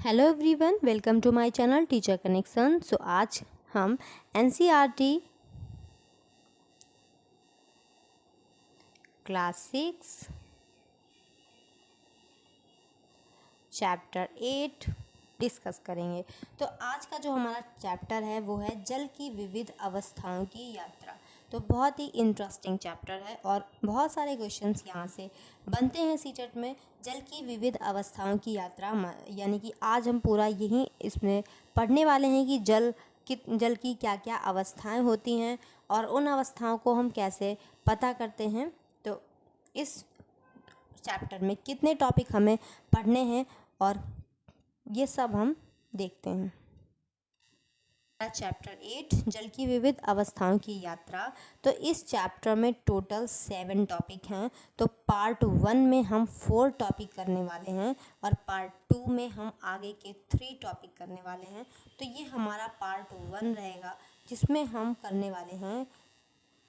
Hello everyone, welcome to my channel teacher connection. So आज हम NCERT class 6 chapter 8 discuss करेंगे। तो आज का जो हमारा चैप्टर है वो है जल की विविध अवस्थाओं की यात्रा। तो बहुत ही इंटरेस्टिंग चैप्टर है और बहुत सारे क्वेश्चंस यहाँ से बनते हैं सीटेट में। जल की विविध अवस्थाओं की यात्रा यानी कि आज हम पूरा यही इसमें पढ़ने वाले हैं कि जल की क्या क्या अवस्थाएं होती हैं और उन अवस्थाओं को हम कैसे पता करते हैं। तो इस चैप्टर में कितने टॉपिक हमें पढ़ने हैं और ये सब हम देखते हैं। चैप्टर 8 जल की विविध अवस्थाओं की यात्रा। तो इस चैप्टर में टोटल 7 टॉपिक हैं। तो पार्ट 1 में हम 4 टॉपिक करने वाले हैं और पार्ट 2 में हम आगे के 3 टॉपिक करने वाले हैं। तो ये हमारा पार्ट 1 रहेगा जिसमें हम करने वाले हैं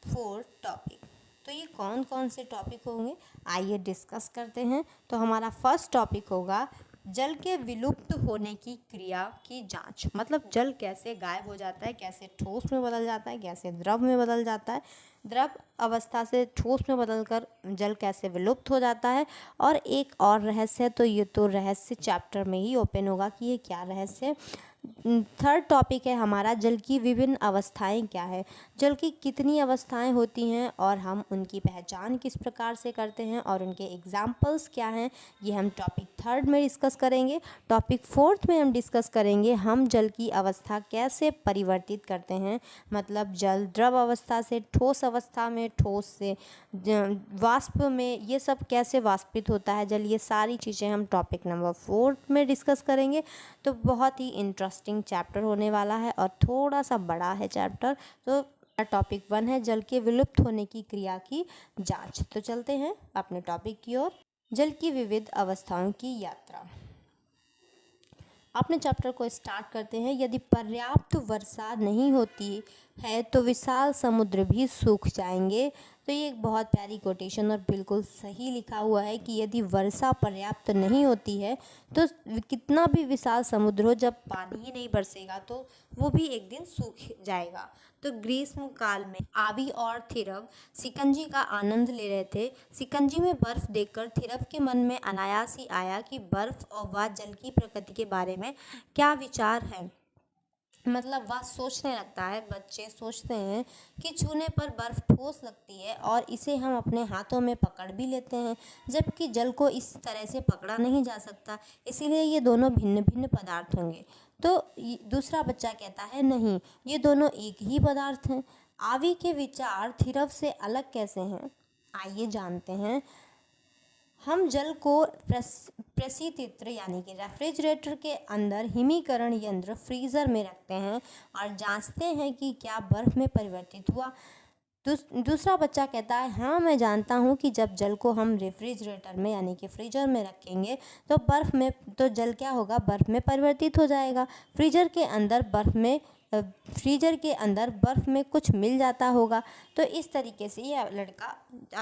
4 टॉपिक। तो ये कौन कौन से टॉपिक होंगे आइए डिस्कस करते हैं। तो हमारा फर्स्ट टॉपिक होगा जल के विलुप्त होने की क्रिया की जांच। मतलब जल कैसे गायब हो जाता है, कैसे ठोस में बदल जाता है, कैसे द्रव में बदल जाता है, द्रव अवस्था से ठोस में बदलकर जल कैसे विलुप्त हो जाता है। और एक और रहस्य है, तो ये तो रहस्य चैप्टर में ही ओपन होगा कि ये क्या रहस्य है। थर्ड टॉपिक है हमारा जल की विभिन्न अवस्थाएं क्या है, जल की कितनी अवस्थाएं होती हैं और हम उनकी पहचान किस प्रकार से करते हैं और उनके एग्जाम्पल्स क्या हैं, ये हम टॉपिक थर्ड में डिस्कस करेंगे। टॉपिक फोर्थ में हम डिस्कस करेंगे हम जल की अवस्था कैसे परिवर्तित करते हैं। मतलब जल द्रव अवस्था से ठोस अवस्था में, ठोस से वाष्प में, ये सब कैसे वाष्पित होता है जल, ये सारी चीज़ें हम टॉपिक नंबर 4 में डिस्कस करेंगे। तो बहुत ही इंटरेस्टिंग चैप्टर होने वाला है और थोड़ा सा बड़ा है चैप्टर। तो टॉपिक 1 है जल के विलुप्त होने की क्रिया की जांच। तो चलते हैं अपने टॉपिक की ओर, जल की विविध अवस्थाओं की यात्रा। अपने चैप्टर को स्टार्ट करते हैं। यदि पर्याप्त वर्षा नहीं होती है तो विशाल समुद्र भी सूख जाएंगे। तो ये एक बहुत प्यारी कोटेशन और बिल्कुल सही लिखा हुआ है कि यदि वर्षा पर्याप्त नहीं होती है तो कितना भी विशाल समुद्र हो, जब पानी ही नहीं बरसेगा तो वो भी एक दिन सूख जाएगा। तो ग्रीष्म काल में आवी और थिरव शिकंजी का आनंद ले रहे थे। शिकंजी में बर्फ देखकर थिरव के मन में अनायास ही आया कि बर्फ और वह जल की प्रकृति के बारे में क्या विचार है। मतलब वह सोचने लगता है, बच्चे सोचते हैं कि छूने पर बर्फ ठोस लगती है और इसे हम अपने हाथों में पकड़ भी लेते हैं, जबकि जल को इस तरह से पकड़ा नहीं जा सकता, इसीलिए ये दोनों भिन्न भिन्न पदार्थ होंगे। तो दूसरा बच्चा कहता है नहीं, ये दोनों एक ही पदार्थ हैं। आवी के विचार थिरव से अलग कैसे हैं, आइए जानते हैं। हम जल को प्रेसितित्र यानी कि रेफ्रिजरेटर के अंदर हिमीकरण यंत्र फ्रीज़र में रखते हैं और जांचते हैं कि क्या बर्फ़ में परिवर्तित हुआ। दूसरा बच्चा कहता है हाँ, मैं जानता हूँ कि जब जल को हम रेफ्रिजरेटर में यानी कि फ्रीजर में रखेंगे तो जल क्या होगा, बर्फ़ में परिवर्तित हो जाएगा। फ्रीजर के अंदर बर्फ़ में कुछ मिल जाता होगा। तो इस तरीके से यह लड़का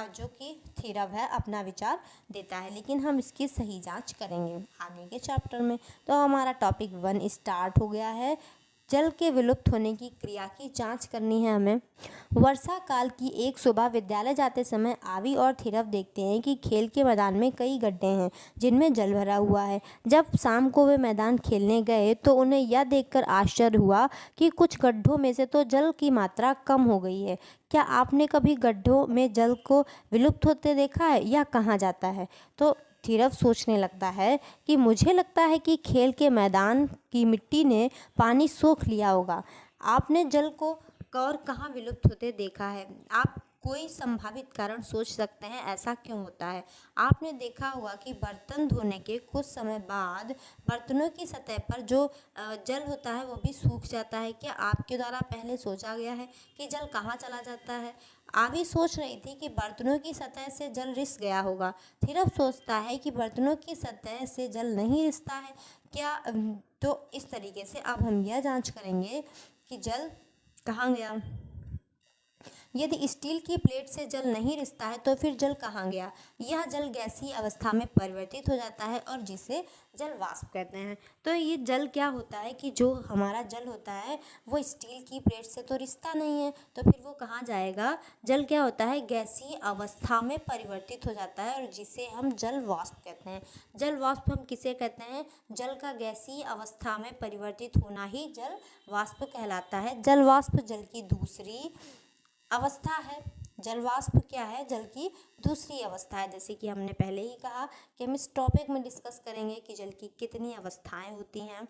जो कि थिरव है अपना विचार देता है, लेकिन हम इसकी सही जांच करेंगे आगे के चैप्टर में। तो हमारा टॉपिक 1 स्टार्ट हो गया है। जल के विलुप्त होने की क्रिया की जांच करनी है हमें। वर्षा काल की एक सुबह विद्यालय जाते समय आवी और थिरव देखते हैं कि खेल के मैदान में कई गड्ढे हैं जिनमें जल भरा हुआ है। जब शाम को वे मैदान खेलने गए तो उन्हें यह देखकर आश्चर्य हुआ कि कुछ गड्ढों में से तो जल की मात्रा कम हो गई है। क्या आपने कभी गड्ढों में जल को विलुप्त होते देखा है या कहाँ जाता है? तो थिरव सोचने लगता है कि मुझे लगता है कि खेल के मैदान की मिट्टी ने पानी सोख लिया होगा। आपने जल को और कहाँ विलुप्त होते देखा है? आप कोई संभावित कारण सोच सकते हैं ऐसा क्यों होता है। आपने देखा होगा कि बर्तन धोने के कुछ समय बाद बर्तनों की सतह पर जो जल होता है वो भी सूख जाता है। क्या आपके द्वारा पहले सोचा गया है कि जल कहाँ चला जाता है? आवी सोच रही थी कि बर्तनों की सतह से जल रिस गया होगा। थिरव सोचता है कि बर्तनों की सतह से जल नहीं रिसता है क्या। तो इस तरीके से अब हम यह जांच करेंगे कि जल कहाँ गया। यदि स्टील की प्लेट से जल नहीं रिसता है तो फिर जल कहाँ गया? यह जल गैसीय अवस्था में परिवर्तित हो जाता है और जिसे जल वाष्प कहते हैं। तो ये जल क्या होता है कि जो हमारा जल होता है वो स्टील की प्लेट से तो रिसता नहीं है, तो फिर वो कहाँ जाएगा? जल क्या होता है? गैसीय अवस्था में परिवर्तित हो जाता है और जिसे हम जल वाष्प कहते हैं। जल वाष्प हम किसे कहते हैं? जल का गैसीय अवस्था में परिवर्तित होना ही जल वाष्प कहलाता है। जल वाष्प जल की दूसरी अवस्था है। जल वाष्प क्या है? जल की दूसरी अवस्था है। जैसे कि हमने पहले ही कहा कि हम इस टॉपिक में डिस्कस करेंगे कि जल की कितनी अवस्थाएं होती हैं।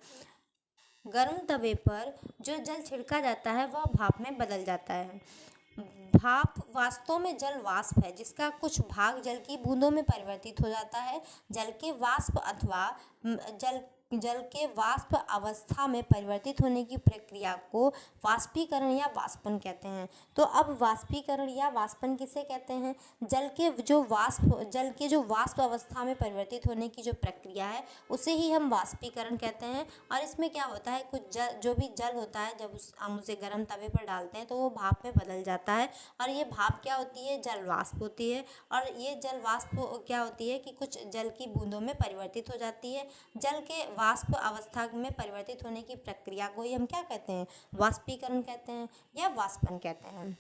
गर्म तवे पर जो जल छिड़का जाता है वह भाप में बदल जाता है। भाप वास्तव में जल वाष्प है जिसका कुछ भाग जल की बूंदों में परिवर्तित हो जाता है। जल के वाष्प अथवा जल के वाष्प अवस्था में परिवर्तित होने की प्रक्रिया को वाष्पीकरण या वाष्पन कहते हैं। तो अब वाष्पीकरण या वाष्पन किसे कहते हैं? जल के जो वाष्प अवस्था में परिवर्तित होने की जो प्रक्रिया है उसे ही हम वाष्पीकरण कहते हैं। और इसमें क्या होता है, कुछ जो भी जल होता है जब हम उसे गर्म तवे पर डालते हैं तो वो भाप में बदल जाता है और ये भाप क्या होती है? जल वाष्प होती है। और ये जल वाष्प क्या होती है कि कुछ जल की बूंदों में परिवर्तित हो जाती है। जल के वाष्प अवस्था में परिवर्तित होने की प्रक्रिया को ही हम क्या कहते हैं? वाष्पीकरण कहते हैं या वाष्पन कहते हैं।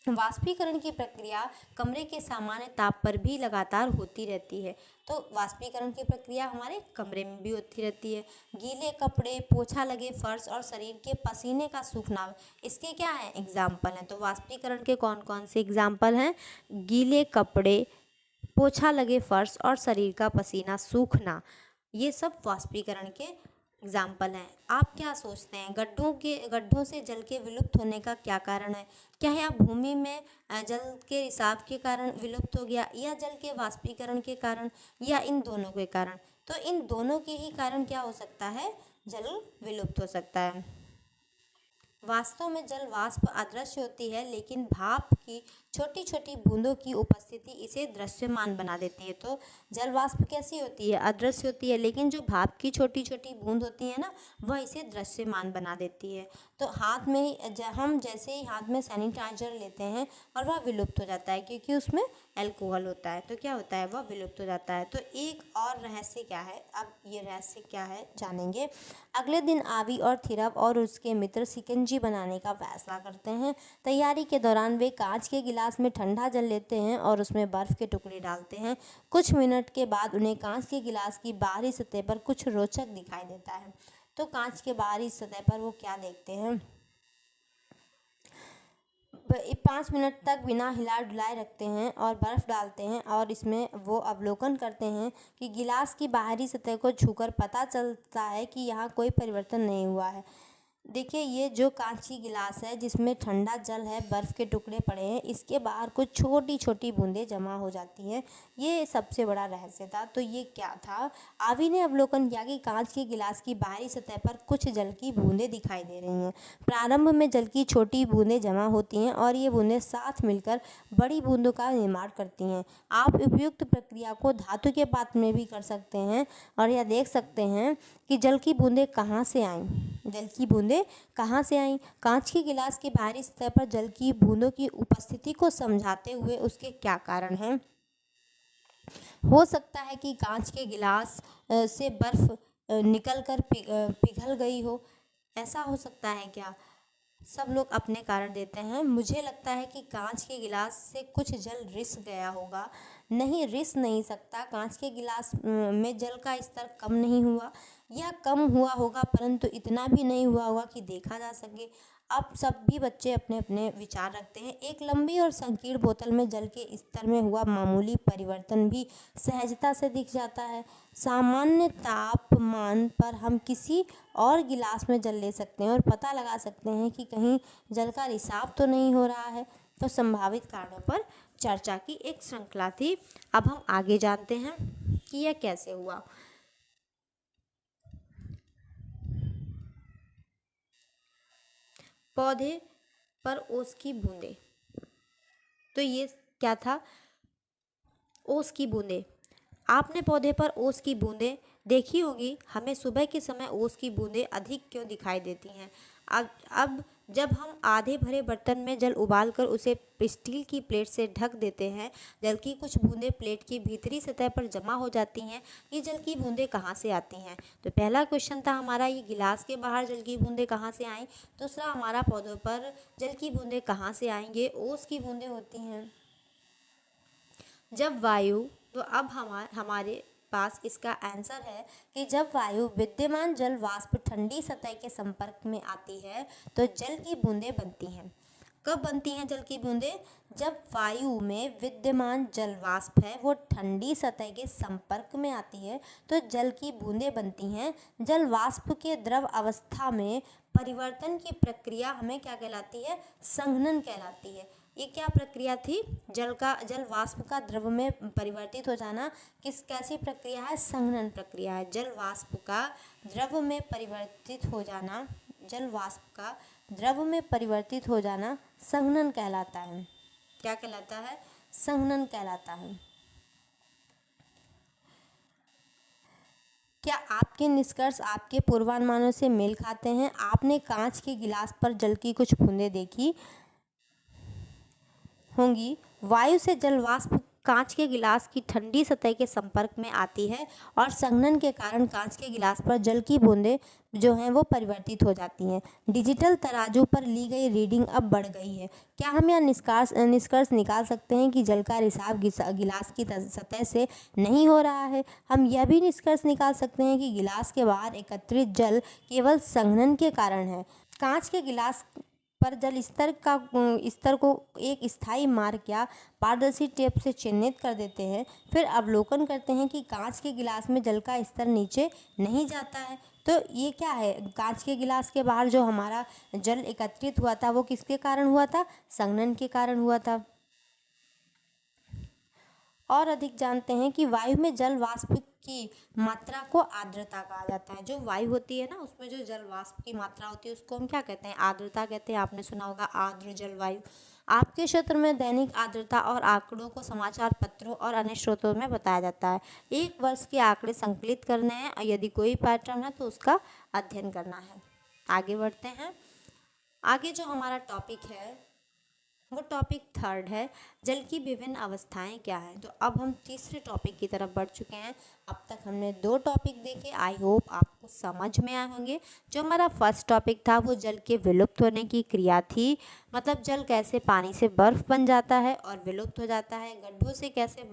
वाष्पीकरण की प्रक्रिया कमरे के सामान्य ताप पर भी लगातार होती रहती है। तो वाष्पीकरण की प्रक्रिया हमारे कमरे में भी होती रहती है। गीले कपड़े, पोछा लगे फर्श और शरीर के पसीने का सूखना, इसके क्या है? एग्जाम्पल हैं। तो वाष्पीकरण के कौन कौन से एग्जाम्पल हैं? गीले कपड़े, पोछा लगे फर्श और शरीर का पसीना सूखना, ये सब वाष्पीकरण के एग्जाम्पल हैं। आप क्या सोचते हैं, गड्ढों से जल के विलुप्त होने का क्या कारण है? क्या यह भूमि में जल के रिसाव के कारण विलुप्त हो गया या जल के वाष्पीकरण के कारण या इन दोनों के कारण? तो इन दोनों के ही कारण क्या हो सकता है? जल विलुप्त हो सकता है। वास्तव में जल वाष्प अदृश्य होती है लेकिन भाप की छोटी छोटी बूंदों की उपस्थिति इसे दृश्यमान बना देती है। तो जल वाष्प कैसी होती है? अदृश्य होती है, लेकिन जो भाप की छोटी छोटी बूंद होती है ना वह इसे दृश्यमान बना देती है। तो हाथ में हम जैसे ही हाथ में सैनिटाइजर लेते हैं और वह विलुप्त हो जाता है क्योंकि उसमें अल्कोहल होता है, तो क्या होता है? वह विलुप्त हो जाता है। तो एक और रहस्य क्या है? अब ये रहस्य क्या है जानेंगे। अगले दिन आवी और थिरव और उसके मित्र शिकंजी बनाने का फैसला करते हैं। तैयारी के दौरान वे कांच के गिलास में ठंडा जल लेते हैं और उसमें बर्फ़ के टुकड़े डालते हैं। कुछ मिनट के बाद उन्हें कांच के गिलास की बाहरी सतह पर कुछ रोचक दिखाई देता है। तो कांच के बाहरी सतह पर वो क्या देखते हैं? 5 मिनट तक बिना हिला डुलाए रखते हैं और बर्फ़ डालते हैं और इसमें वो अवलोकन करते हैं कि गिलास की बाहरी सतह को छूकर पता चलता है कि यहाँ कोई परिवर्तन नहीं हुआ है। देखिए, ये जो कांच की गिलास है जिसमें ठंडा जल है, बर्फ़ के टुकड़े पड़े हैं, इसके बाहर कुछ छोटी छोटी बूंदें जमा हो जाती हैं। ये सबसे बड़ा रहस्य था। तो ये क्या था? आवी ने अवलोकन किया कि कांच के गिलास की बाहरी सतह पर कुछ जल की बूंदें दिखाई दे रही हैं। प्रारंभ में जल की छोटी बूंदें जमा होती हैं और ये बूंदें साथ मिलकर बड़ी बूंदों का निर्माण करती हैं। आप उपयुक्त प्रक्रिया को धातु के पात्र में भी कर सकते हैं और यह देख सकते हैं कि जल की बूंदें कहाँ से आईं। जल की बूंदें कहाँ से आईं? कांच के गिलास की बाहरी सतह पर जल की बूंदों की उपस्थिति को समझाते हुए उसके क्या कारण हैं? हो सकता है कि कांच के गिलास से बर्फ निकलकर पिघल गई हो, ऐसा हो सकता है क्या? सब लोग अपने कारण देते हैं। मुझे लगता है कि कांच के गिलास से कुछ जल रिस गया होगा। नहीं, रिस नहीं सकता। कांच के गिलास में जल का स्तर कम नहीं हुआ, या कम हुआ होगा परंतु इतना भी नहीं हुआ होगा कि देखा जा सके। अब सभी बच्चे अपने अपने विचार रखते हैं। एक लंबी और संकीर्ण बोतल में जल के स्तर में हुआ मामूली परिवर्तन भी सहजता से दिख जाता है। सामान्य तापमान पर हम किसी और गिलास में जल ले सकते हैं और पता लगा सकते हैं कि कहीं जल का रिसाव तो नहीं हो रहा है। तो संभावित कारणों पर चर्चा की एक श्रृंखला थी। अब हम आगे जानते हैं कि यह कैसे हुआ। पौधे पर ओस की बूंदें। तो ये क्या था? ओस की बूंदें। आपने पौधे पर ओस की बूंदें देखी होगी। हमें सुबह के समय ओस की बूंदें अधिक क्यों दिखाई देती हैं? अब जब हम आधे भरे बर्तन में जल उबालकर उसे स्टील की प्लेट से ढक देते हैं, जल की कुछ बूंदें प्लेट की भीतरी सतह पर जमा हो जाती हैं। ये जल की बूंदें कहाँ से आती हैं? तो पहला क्वेश्चन था हमारा, ये गिलास के बाहर जल की बूंदें कहाँ से आएँ। दूसरा हमारा, पौधों पर जल की बूंदें कहाँ से आएंगे? ओस की बूंदें होती हैं जब वायु। तो अब हमारे पास इसका आंसर है कि जब वायु विद्यमान जल वाष्प ठंडी सतह के संपर्क में आती है तो जल की बूंदें बनती हैं। कब बनती हैं जल की बूंदें? जब वायु में विद्यमान जल वाष्प है वो ठंडी सतह के संपर्क में आती है तो जल की बूंदें बनती हैं। जल वाष्प के द्रव अवस्था में परिवर्तन की प्रक्रिया हमें क्या कहलाती है? संघनन कहलाती है। ये क्या प्रक्रिया थी? जल वाष्प का द्रव में परिवर्तित हो जाना कैसी प्रक्रिया है? संघनन प्रक्रिया है। जल वाष्प का द्रव में परिवर्तित हो जाना, जल वाष्प का द्रव में परिवर्तित हो जाना संघनन कहलाता है। क्या कहलाता है? संघनन कहलाता है। क्या आपके निष्कर्ष आपके पूर्वानुमानों से मेल खाते हैं? आपने कांच के गिलास पर जल की कुछ बूंदें देखी होंगी। वायु से जल वाष्प कांच के गिलास की ठंडी सतह के संपर्क में आती है और संघनन के कारण कांच के गिलास पर जल की बूंदें जो हैं वो परिवर्तित हो जाती हैं। डिजिटल तराजू पर ली गई रीडिंग अब बढ़ गई है। क्या हम यह निष्कर्ष निकाल सकते हैं कि जल का रिसाव गिलास की सतह से नहीं हो रहा है? हम यह भी निष्कर्ष निकाल सकते हैं कि गिलास के बाहर एकत्रित जल केवल संघनन के कारण है। कांच के गिलास पर जल स्तर को एक स्थायी मार्क या पारदर्शी टेप से चिन्हित कर देते हैं। फिर अवलोकन करते हैं कि कांच के गिलास में जल का स्तर नीचे नहीं जाता है। तो ये क्या है? कांच के गिलास के बाहर जो हमारा जल एकत्रित हुआ था वो किसके कारण हुआ था? संघनन के कारण हुआ था। और अधिक जानते हैं कि वायु में जल वाष्प की मात्रा को आर्द्रता कहा जाता है। जो वायु होती है ना, उसमें जो जल वाष्प की मात्रा होती है उसको हम क्या कहते हैं? आर्द्रता कहते हैं। आपने सुना होगा आर्द्र जलवायु। आपके क्षेत्र में दैनिक आर्द्रता और आंकड़ों को समाचार पत्रों और अन्य स्रोतों में बताया जाता है। एक वर्ष के आंकड़े संकलित करने हैं और यदि कोई पैटर्न है तो उसका अध्ययन करना है। आगे बढ़ते हैं। आगे जो हमारा टॉपिक है वो टॉपिक 3 है, जल की विभिन्न अवस्थाएं क्या हैं। तो अब हम तीसरे टॉपिक की तरफ बढ़ चुके हैं। अब तक हमने 2 टॉपिक देखे। आई होप आपको समझ में आए होंगे। जो हमारा फर्स्ट टॉपिक था वो जल के विलुप्त होने की क्रिया थी, मतलब जल कैसे पानी से बर्फ बन जाता है और विलुप्त हो जाता है, गड्ढों से कैसे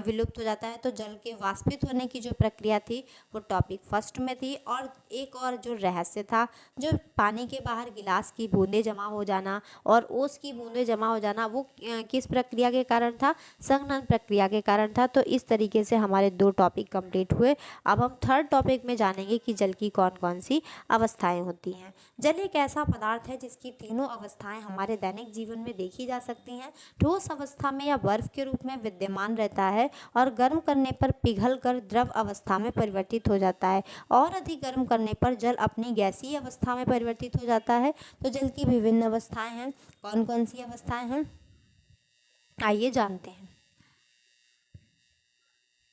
विलुप्त हो जाता है। तो जल के वाष्पित होने की जो प्रक्रिया थी वो टॉपिक फर्स्ट में थी। और एक और जो रहस्य था, जो पानी के बाहर गिलास की बूंदें जमा हो जाना और ओस की बूंदें जमा हो जाना, वो किस प्रक्रिया के कारण था? संघनन प्रक्रिया के कारण था। तो इस तरीके से हमारे 2 टॉपिक कंप्लीट हुए। अब हम थर्ड टॉपिक में जानेंगे कि जल की कौन कौन सी अवस्थाएं होती हैं। जल एक ऐसा पदार्थ है जिसकी तीनों अवस्थाएं हमारे दैनिक जीवन में देखी जा सकती हैं। ठोस अवस्था में यह बर्फ के रूप में विद्यमान रहता है और गर्म करने पर पिघलकर द्रव अवस्था में परिवर्तित हो जाता है, और अधिक गर्म करने पर जल अपनी गैसीय अवस्था में परिवर्तित हो जाता है। तो जल की विभिन्न अवस्थाएं हैं। कौन कौन सी अवस्थाएं हैं? आइए जानते हैं।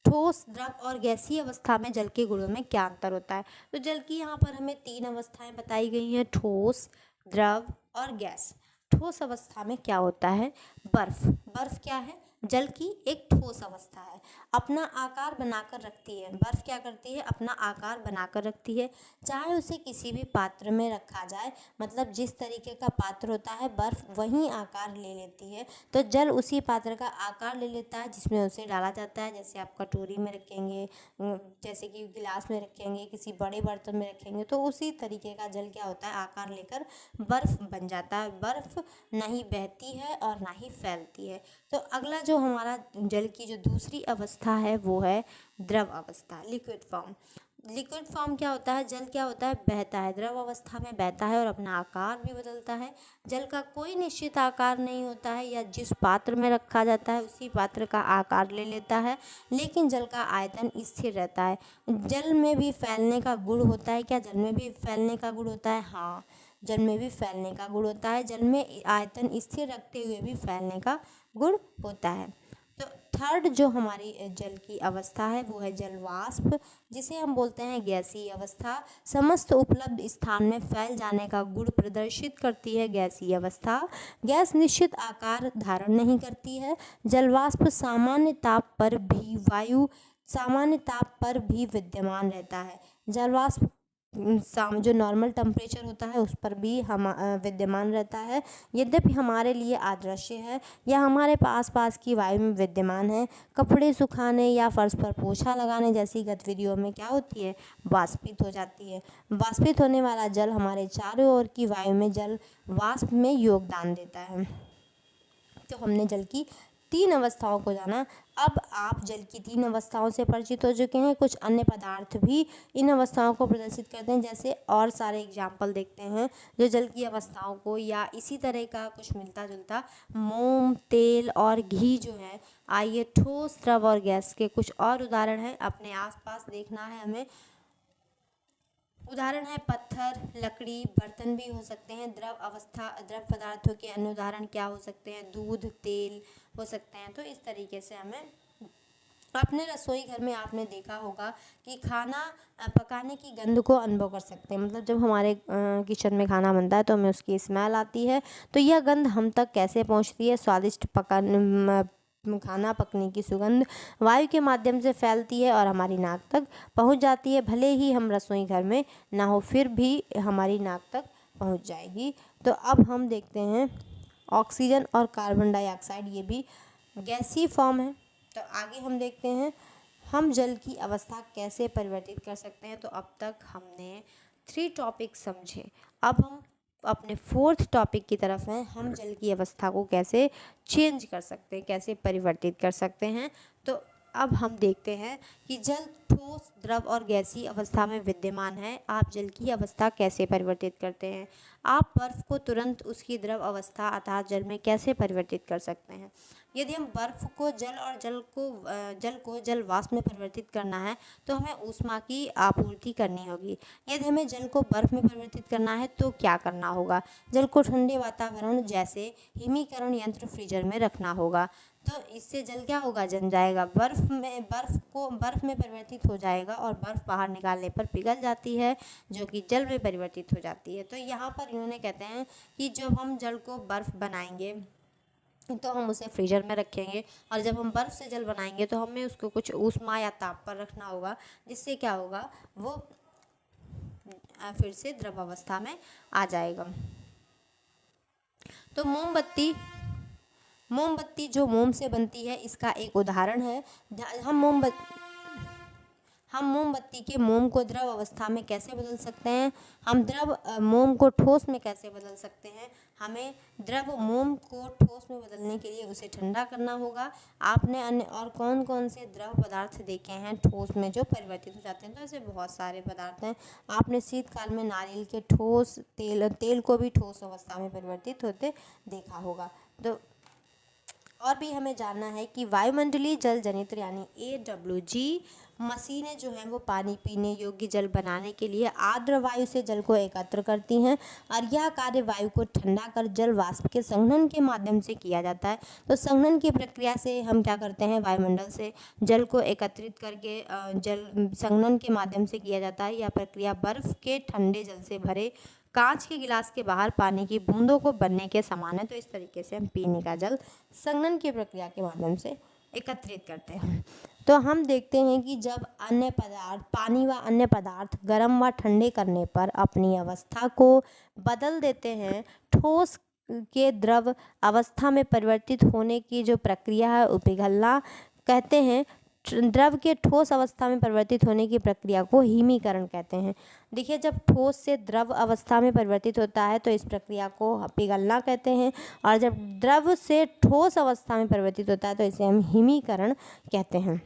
ठोस, द्रव और गैसीय अवस्था में जल के गुणों में क्या अंतर होता है? तो जल की यहाँ पर हमें 3 अवस्थाएं बताई गई हैं, ठोस, द्रव और गैस। ठोस अवस्था में क्या होता है? बर्फ। बर्फ क्या है? जल की एक ठोस अवस्था है, अपना आकार बनाकर रखती है। बर्फ क्या करती है? अपना आकार बनाकर रखती है, चाहे उसे किसी भी पात्र में रखा जाए, मतलब जिस तरीके का पात्र होता है बर्फ वही आकार ले लेती है। तो जल उसी पात्र का आकार ले लेता है जिसमें उसे डाला जाता है। जैसे आप कटोरी में रखेंगे, जैसे कि गिलास में रखेंगे, किसी बड़े बर्तन में रखेंगे, तो उसी तरीके का जल क्या होता है? आकार लेकर बर्फ बन जाता है। बर्फ नहीं बहती है और ना ही फैलती है। तो अगला जो हमारा जल की जो दूसरी अवस्था है वो है द्रव अवस्था, लिक्विड फॉर्म। लिक्विड फॉर्म क्या होता है? जल क्या होता है? बहता है, द्रव अवस्था में बहता है और अपना आकार भी बदलता है। जल का कोई निश्चित आकार नहीं होता है, या जिस पात्र में रखा जाता है उसी पात्र का आकार ले लेता है, लेकिन जल का आयतन स्थिर रहता है। जल में भी फैलने का गुण होता है। क्या जल में भी फैलने का गुण होता है? हाँ, जल में भी फैलने का गुण होता है। जल में आयतन स्थिर रखते हुए भी फैलने का गुण होता है। तो थर्ड जो हमारी जल की अवस्था है वो है जल वाष्प, जिसे हम बोलते हैं गैसीय अवस्था। समस्त उपलब्ध स्थान में फैल जाने का गुण प्रदर्शित करती है गैसीय अवस्था। गैस निश्चित आकार धारण नहीं करती है। जल वाष्प सामान्य ताप पर भी विद्यमान रहता है। जल वाष्प जो नॉर्मल टेम्परेचर होता है उस पर भी हम विद्यमान रहता है। यद्यपि हमारे लिए अदृश्य है या हमारे पास की वायु में विद्यमान है। कपड़े सुखाने या फर्श पर पोछा लगाने जैसी गतिविधियों में क्या होती है, वाष्पित हो जाती है। वाष्पित होने वाला जल हमारे चारों ओर की वायु में जल वाष्प में योगदान देता है। तो हमने जल की 3 अवस्थाओं को जाना। अब आप जल की 3 अवस्थाओं से परिचित हो चुके हैं। कुछ अन्य पदार्थ भी इन अवस्थाओं को प्रदर्शित करते हैं, जैसे और सारे एग्जाम्पल देखते हैं जो जल की अवस्थाओं को या इसी तरह का कुछ मिलता जुलता। मोम, तेल और घी जो है। आइए ठोस, द्रव और गैस के कुछ और उदाहरण हैं, अपने आसपास देखना है हमें। उदाहरण है पत्थर, लकड़ी, बर्तन भी हो सकते हैं। द्रव पदार्थों के अन्य उदाहरण क्या हो सकते हैं, दूध, तेल हो सकते हैं। तो इस तरीके से हमें अपने रसोई घर में आपने देखा होगा कि खाना पकाने की गंध को अनुभव कर सकते हैं। मतलब जब हमारे किचन में खाना बनता है तो हमें उसकी स्मेल आती है, तो यह गंध हम तक कैसे पहुंचती है। स्वादिष्ट खाना पकने की सुगंध वायु के माध्यम से फैलती है और हमारी नाक तक पहुंच जाती है। भले ही हम रसोई घर में ना हो, फिर भी हमारी नाक तक पहुंच जाएगी। तो अब हम देखते हैं ऑक्सीजन और कार्बन डाइऑक्साइड, ये भी गैसीय फॉर्म है। तो आगे हम देखते हैं हम जल की अवस्था कैसे परिवर्तित कर सकते हैं। तो अब तक हमने 3 टॉपिक समझे। अब हम अपने 4th टॉपिक की तरफ हैं। हम जल की अवस्था को कैसे चेंज कर सकते हैं, कैसे परिवर्तित कर सकते हैं। तो अब हम देखते हैं कि जल ठोस, द्रव और गैसीय अवस्था में विद्यमान है। आप जल की अवस्था कैसे परिवर्तित करते हैं। आप बर्फ को तुरंत उसकी द्रव अवस्था अर्थात जल में कैसे परिवर्तित कर सकते हैं। यदि हम बर्फ को जल को जल वाष्प में परिवर्तित करना है तो हमें ऊष्मा की आपूर्ति करनी होगी। यदि हमें जल को बर्फ में परिवर्तित करना है तो क्या करना होगा, जल को ठंडे वातावरण जैसे हिमीकरण यंत्र फ्रीजर में रखना होगा। तो इससे जल क्या होगा, जम जाएगा, बर्फ में परिवर्तित हो जाएगा और बर्फ बाहर निकालने पर पिघल जाती है जो कि जल में परिवर्तित हो जाती है। तो यहाँ पर इन्होंने कहते हैं कि जब हम जल को बर्फ बनाएंगे तो हम उसे फ्रीजर में रखेंगे, और जब हम बर्फ़ से जल बनाएंगे तो हमें उसको कुछ ऊष्मा या ताप पर रखना होगा, जिससे क्या होगा, वो फिर से द्रव अवस्था में आ जाएगा। तो मोमबत्ती जो मोम से बनती है, इसका एक उदाहरण है। हम मोमबत्ती के मोम को द्रव अवस्था में कैसे बदल सकते हैं। हम मोम को ठोस में कैसे बदल सकते हैं। हमें द्रव मोम को ठोस में बदलने के लिए उसे ठंडा करना होगा। आपने अन्य और कौन कौन से द्रव पदार्थ देखे हैं ठोस में जो परिवर्तित हो जाते हैं। तो ऐसे बहुत सारे पदार्थ हैं। आपने शीतकाल में नारियल के ठोस तेल को भी ठोस अवस्था में परिवर्तित होते देखा होगा। तो और भी हमें जानना है कि वायुमंडलीय जल जनित्र यानी AWG मशीनें जो हैं वो पानी पीने योग्य जल बनाने के लिए आर्द्र वायु से जल को एकत्र करती हैं, और यह कार्य वायु को ठंडा कर जल वाष्प के संघनन के माध्यम से किया जाता है। तो संघनन की प्रक्रिया से हम क्या करते हैं, वायुमंडल से जल को एकत्रित करके संघनन के माध्यम से किया जाता है। यह प्रक्रिया बर्फ के ठंडे जल से भरे कांच के गिलास के बाहर पानी की बूंदों को बनने के समान है। तो इस तरीके से हम पीने का जल संघनन की प्रक्रिया के माध्यम से एकत्रित करते हैं। तो हम देखते हैं कि जब पानी व अन्य पदार्थ गर्म व ठंडे करने पर अपनी अवस्था को बदल देते हैं, ठोस के द्रव अवस्था में परिवर्तित होने की जो प्रक्रिया है पिघलना कहते हैं। द्रव के ठोस अवस्था में परिवर्तित होने की प्रक्रिया को हिमीकरण कहते हैं। देखिए, जब ठोस से द्रव अवस्था में परिवर्तित होता है तो इस प्रक्रिया को पिघलना कहते हैं, और जब द्रव से ठोस अवस्था में परिवर्तित होता है तो इसे हम हिमीकरण कहते हैं।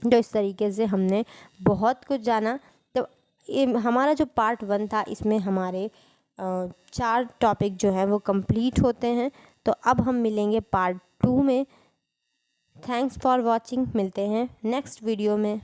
तो इस तरीके से हमने बहुत कुछ जाना। तो हमारा जो पार्ट 1 था, इसमें हमारे 4 टॉपिक जो हैं वो कंप्लीट होते हैं। तो अब हम मिलेंगे पार्ट 2 में। Thanks for watching. मिलते हैं नेक्स्ट वीडियो में।